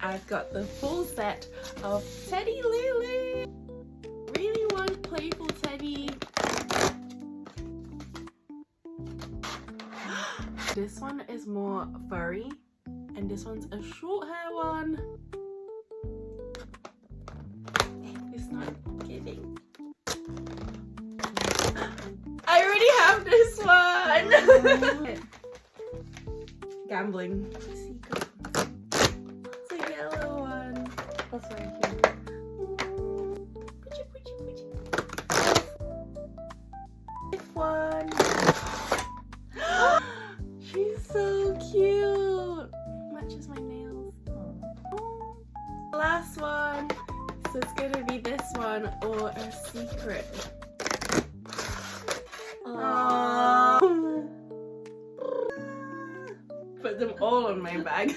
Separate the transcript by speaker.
Speaker 1: I've got the full set of Teddy LuLu. Really want playful Teddy. This one is more furry and this one's a short hair one. It's not kidding. I already have this one. Gambling. Secret. It's a yellow one.
Speaker 2: That's very cute.
Speaker 1: This one. She's so cute. Matches my nails. Last one. So it's gonna be this one or a secret. Aww. Put them all on my bag.